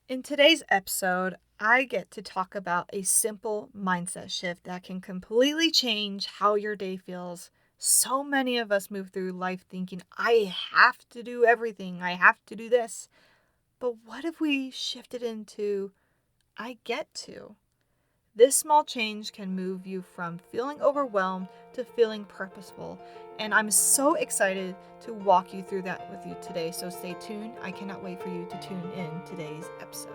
In today's episode, I get to talk about a simple mindset shift that can completely change how your day feels. So many of us move through life thinking, I have to do everything, I have to do this. But what if we shifted into, I get to? This small change can move you from feeling overwhelmed to feeling purposeful. And I'm so excited to walk you through that with you today. So stay tuned. I cannot wait for you to tune in today's episode.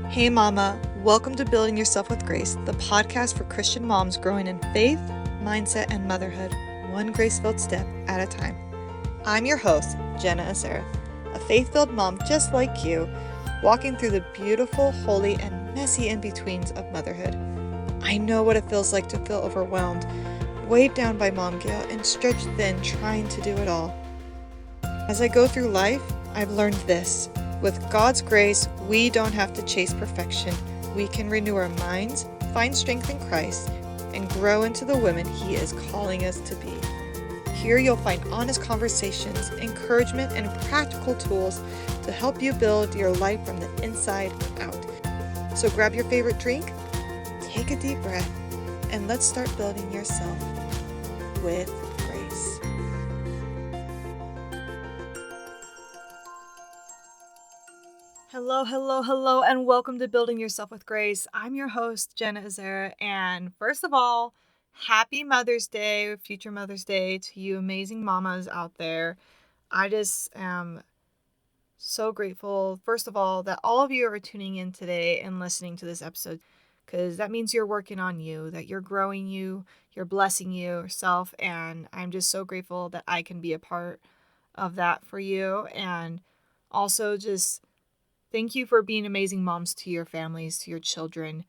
Hey, Mama. Welcome to Building Yourself with Grace, the podcast for Christian moms growing in faith, mindset, and motherhood, one grace-filled step at a time. I'm your host, Jenna Azera, a faith-filled mom just like you, walking through the beautiful, holy, and messy in-betweens of motherhood. I know what it feels like to feel overwhelmed, weighed down by mom guilt, and stretched thin trying to do it all. As I go through life, I've learned this. With God's grace, we don't have to chase perfection. We can renew our minds, find strength in Christ, and grow into the women He is calling us to be. Here you'll find honest conversations, encouragement, and practical tools to help you build your life from the inside out. So grab your favorite drink, take a deep breath, and let's start building yourself with grace. Hello, and welcome to Building Yourself with Grace. I'm your host, Jenna Azera, and first of all, happy Mother's Day, future Mother's Day to you amazing mamas out there. I just am so grateful, first of all, that all of you are tuning in today and listening to this episode, because that means you're working on you, that you're growing you, you're blessing yourself, and I'm just so grateful that I can be a part of that for you, and also just thank you for being amazing moms to your families, to your children.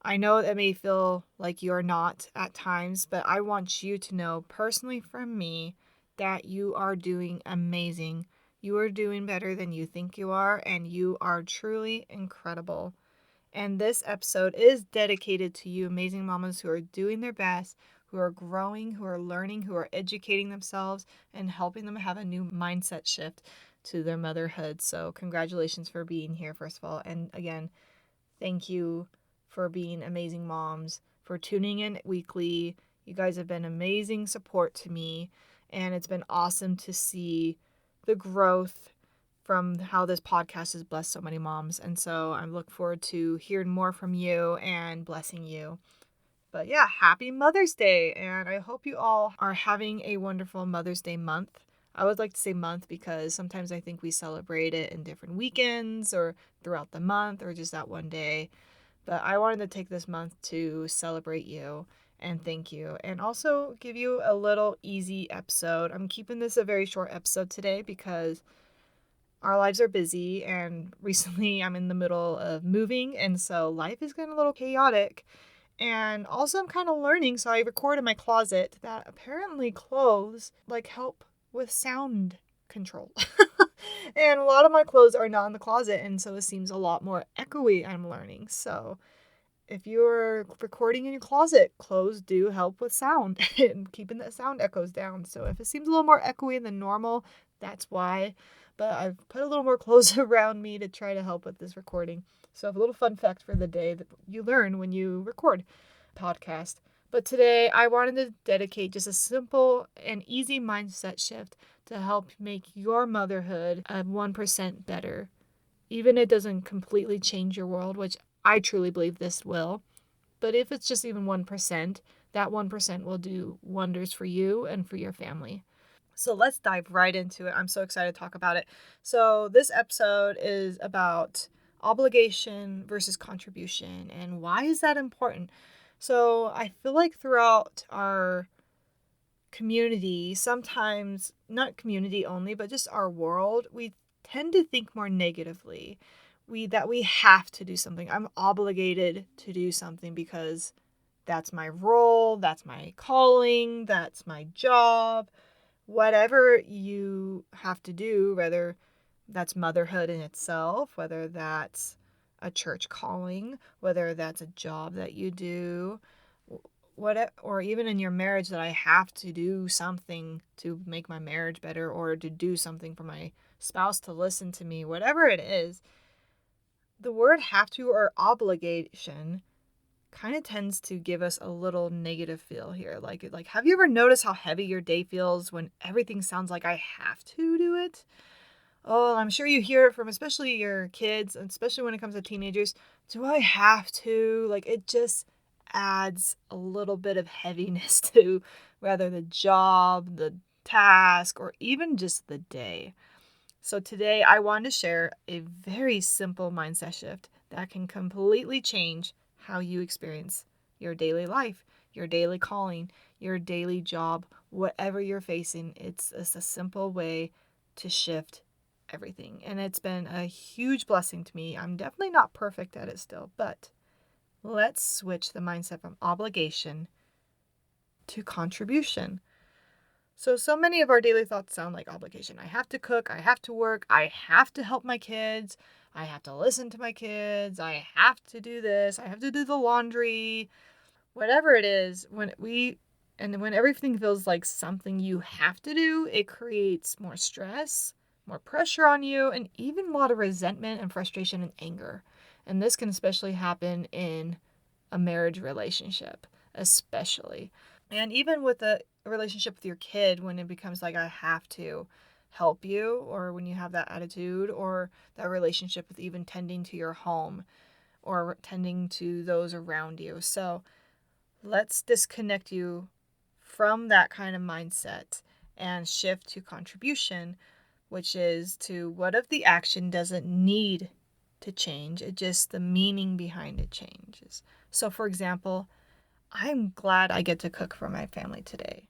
I know it may feel like you're not at times, but I want you to know personally from me that you are doing amazing. You are doing better than you think you are, and you are truly incredible. And this episode is dedicated to you amazing mamas who are doing their best, who are growing, who are learning, who are educating themselves, and helping them have a new mindset shift to their motherhood. So congratulations for being here, first of all. And again, thank you for being amazing moms, for tuning in weekly. You guys have been amazing support to me, and it's been awesome to see the growth from how this podcast has blessed so many moms. And so I look forward to hearing more from you and blessing you. But yeah, happy Mother's Day. And I hope you all are having a wonderful Mother's Day month. I would like to say month because sometimes I think we celebrate it in different weekends or throughout the month or just that one day. But I wanted to take this month to celebrate you and thank you, and also give you a little easy episode. I'm keeping this a very short episode today because our lives are busy, and recently I'm in the middle of moving, and so life is getting a little chaotic. And also I'm kind of learning, so I record in my closet, that apparently clothes help with sound control. And a lot of my clothes are not in the closet, and so it seems a lot more echoey, I'm learning. So if you're recording in your closet, clothes do help with sound and keeping the sound echoes down. So if it seems a little more echoey than normal, that's why. But I've put a little more clothes around me to try to help with this recording. So a little fun fact for the day that you learn when you record a podcast. But today I wanted to dedicate just a simple and easy mindset shift to help make your motherhood 1% better. Even if it doesn't completely change your world, which I truly believe this will. But if it's just even 1%, that 1% will do wonders for you and for your family. So let's dive right into it. I'm so excited to talk about it. So this episode is about obligation versus contribution, and why is that important? So I feel like throughout our community, sometimes, not community only, but just our world, we tend to think more negatively. That we have to do something. I'm obligated to do something because that's my role, that's my calling, that's my job. Whatever you have to do, whether that's motherhood in itself, whether that's a church calling, whether that's a job that you do, or even in your marriage that I have to do something to make my marriage better or to do something for my spouse to listen to me, whatever it is, the word have to or obligation kind of tends to give us a little negative feel here. Like have you ever noticed how heavy your day feels when everything sounds like I have to do it? Oh, I'm sure you hear it from especially your kids, and especially when it comes to teenagers. Do I have to? Like, it just adds a little bit of heaviness to rather the job, the task, or even just the day. So today I want to share a very simple mindset shift that can completely change how you experience your daily life, your daily calling, your daily job, whatever you're facing. It's a simple way to shift everything. And it's been a huge blessing to me. I'm definitely not perfect at it still, but let's switch the mindset from obligation to contribution. So many of our daily thoughts sound like obligation. I have to cook, I have to work, I have to help my kids, I have to listen to my kids, I have to do this, I have to do the laundry, whatever it is. When everything feels like something you have to do, it creates more stress, more pressure on you, and even a lot of resentment and frustration and anger. And this can especially happen in a marriage relationship, especially. And even with a relationship with your kid, when it becomes like, I have to help you, or when you have that attitude, or that relationship with even tending to your home or tending to those around you. So let's disconnect you from that kind of mindset and shift to contribution, which is to what if the action doesn't need to change, it just the meaning behind it changes. So, for example, I'm glad I get to cook for my family today.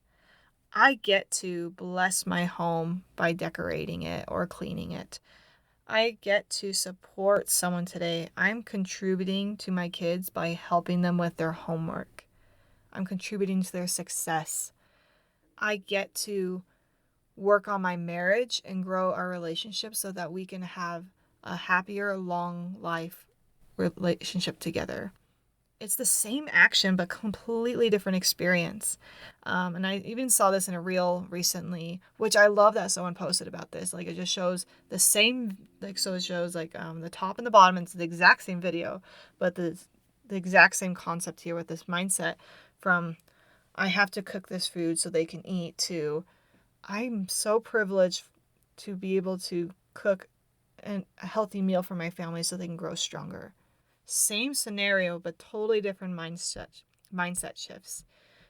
I get to bless my home by decorating it or cleaning it. I get to support someone today. I'm contributing to my kids by helping them with their homework. I'm contributing to their success. I get to work on my marriage and grow our relationship so that we can have a happier, long life relationship together. It's the same action, but completely different experience. And I even saw this in a reel recently, which I love that someone posted about this. Like, it just shows the same, like, so it shows like the top and the bottom. It's the exact same video, but the exact same concept here with this mindset from I have to cook this food so they can eat to I'm so privileged to be able to cook a healthy meal for my family so they can grow stronger. Same scenario, but totally different mindset shifts.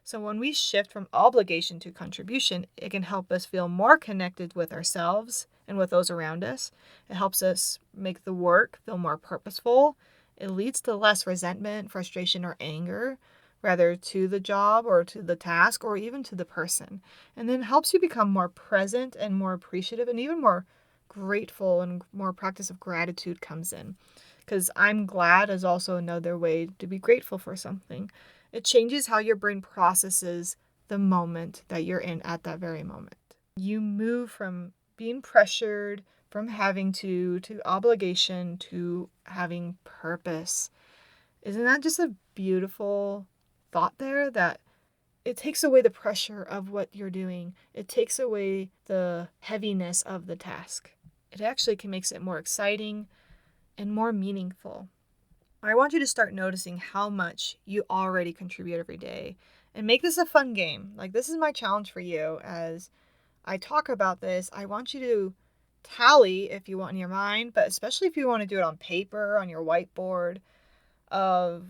So when we shift from obligation to contribution, it can help us feel more connected with ourselves and with those around us. It helps us make the work feel more purposeful. It leads to less resentment, frustration, or anger, rather to the job or to the task or even to the person. And then helps you become more present and more appreciative and even more grateful, and more practice of gratitude comes in. Because I'm glad is also another way to be grateful for something. It changes how your brain processes the moment that you're in at that very moment. You move from being pressured, from having to obligation, to having purpose. Isn't that just a beautiful thought there? That it takes away the pressure of what you're doing. It takes away the heaviness of the task. It actually can make it more exciting and more meaningful. I want you to start noticing how much you already contribute every day and make this a fun game. Like, this is my challenge for you as I talk about this. I want you to tally if you want in your mind, but especially if you want to do it on paper, on your whiteboard, of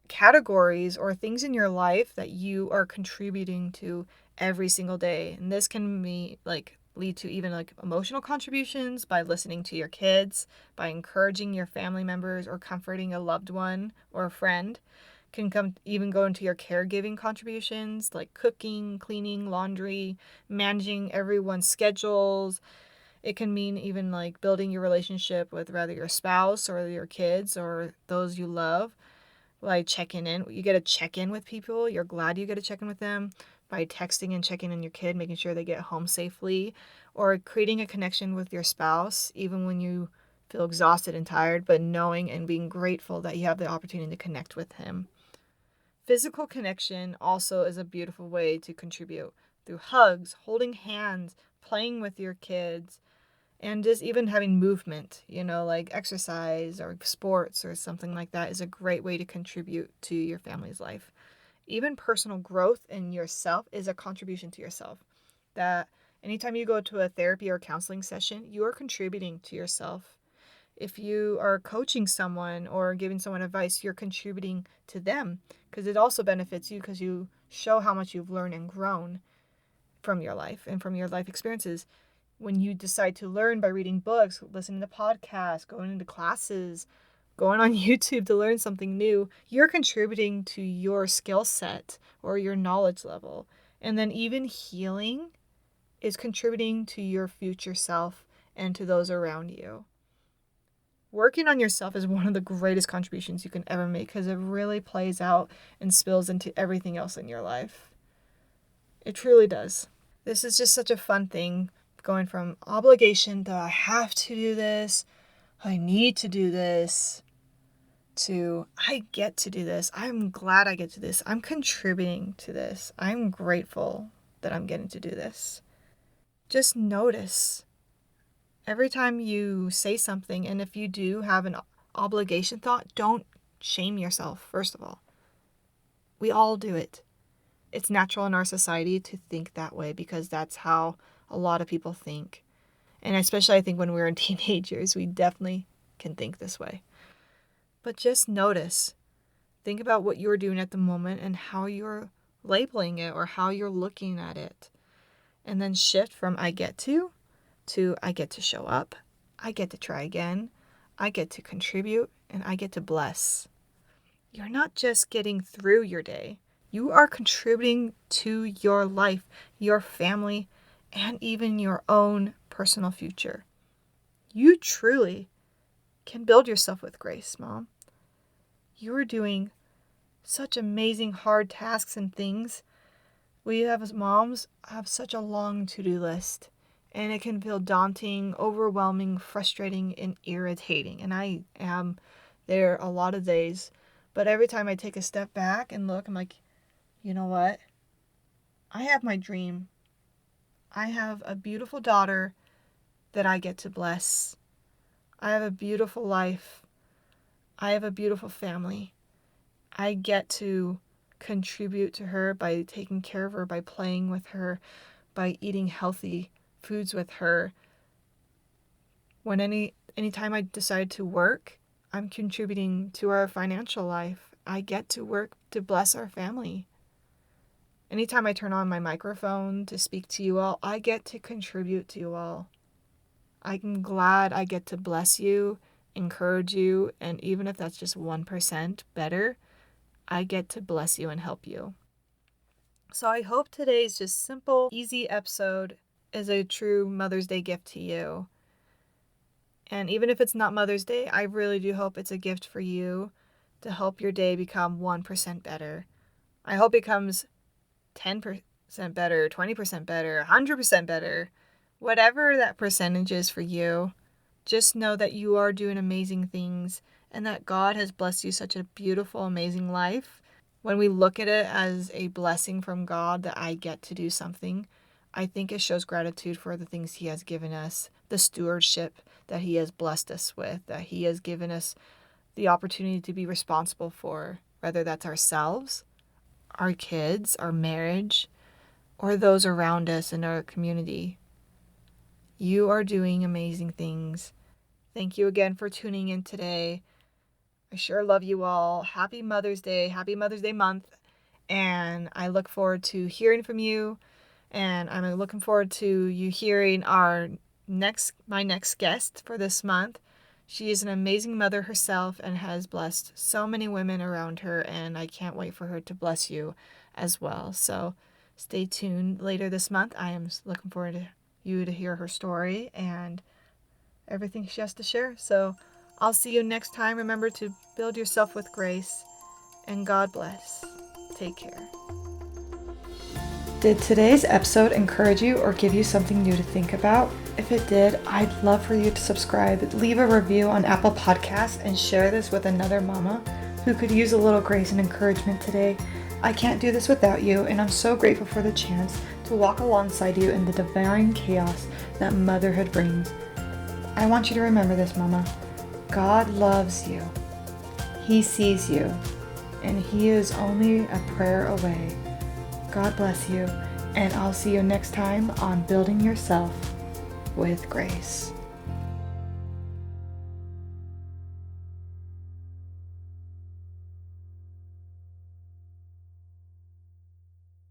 categories or things in your life that you are contributing to every single day. And this can be like lead to even like emotional contributions by listening to your kids, by encouraging your family members or comforting a loved one or a friend. Can come even go into your caregiving contributions like cooking, cleaning, laundry, managing everyone's schedules. It can mean even like building your relationship with rather your spouse or your kids or those you love. Like checking in. You get to check in with people. You're glad you get to check in with them by texting and checking in your kid, making sure they get home safely, or creating a connection with your spouse, even when you feel exhausted and tired, but knowing and being grateful that you have the opportunity to connect with him. Physical connection also is a beautiful way to contribute through hugs, holding hands, playing with your kids, and just even having movement, like exercise or sports or something like that is a great way to contribute to your family's life. Even personal growth in yourself is a contribution to yourself. That anytime you go to a therapy or counseling session, you are contributing to yourself. If you are coaching someone or giving someone advice, you're contributing to them because it also benefits you because you show how much you've learned and grown from your life and from your life experiences. When you decide to learn by reading books, listening to podcasts, going into classes, going on YouTube to learn something new, you're contributing to your skill set or your knowledge level. And then even healing is contributing to your future self and to those around you. Working on yourself is one of the greatest contributions you can ever make because it really plays out and spills into everything else in your life. It truly does. This is just such a fun thing, going from obligation to I have to do this, I need to do this, to I get to do this. I'm glad I get to do this. I'm contributing to this. I'm grateful that I'm getting to do this. Just notice every time you say something, and if you do have an obligation thought, don't shame yourself, first of all. We all do it. It's natural in our society to think that way because that's how a lot of people think. And especially I think when we're teenagers, we definitely can think this way. But just notice. Think about what you're doing at the moment and how you're labeling it or how you're looking at it. And then shift from I get to I get to show up, I get to try again, I get to contribute, and I get to bless. You're not just getting through your day. You are contributing to your life, your family, and even your own personal future. You truly can build yourself with grace, Mom. You are doing such amazing hard tasks and things. We have as moms have such a long to-do list, and it can feel daunting, overwhelming, frustrating, and irritating. And I am there a lot of days. But every time I take a step back and look, I'm like, you know what? I have my dream. I have a beautiful daughter that I get to bless. I have a beautiful life. I have a beautiful family. I get to contribute to her by taking care of her, by playing with her, by eating healthy foods with her. When anytime I decide to work, I'm contributing to our financial life. I get to work to bless our family. Anytime I turn on my microphone to speak to you all, I get to contribute to you all. I'm glad I get to bless you, encourage you, and even if that's just 1% better, I get to bless you and help you. So I hope today's just simple, easy episode is a true Mother's Day gift to you. And even if it's not Mother's Day, I really do hope it's a gift for you to help your day become 1% better. I hope it becomes 10% better, 20% better, 100% better. Whatever that percentage is for you, just know that you are doing amazing things and that God has blessed you such a beautiful, amazing life. When we look at it as a blessing from God that I get to do something, I think it shows gratitude for the things He has given us, the stewardship that He has blessed us with, that He has given us the opportunity to be responsible for, whether that's ourselves, our kids, our marriage, or those around us in our community. You are doing amazing things. Thank you again for tuning in today. I sure love you all. Happy Mother's Day. Happy Mother's Day month. And I look forward to hearing from you. And I'm looking forward to you hearing my next guest for this month. She is an amazing mother herself and has blessed so many women around her. And I can't wait for her to bless you as well. So stay tuned later this month. I am looking forward to you to hear her story and everything she has to share. So I'll see you next time. Remember to build yourself with grace, and God bless. Take care. Did today's episode encourage you or give you something new to think about? If it did, I'd love for you to subscribe, leave a review on Apple Podcasts, and share this with another mama who could use a little grace and encouragement today. I can't do this without you, and I'm so grateful for the chance to walk alongside you in the divine chaos that motherhood brings. I want you to remember this, Mama. God loves you. He sees you, and He is only a prayer away. God bless you, and I'll see you next time on Building Yourself with Grace.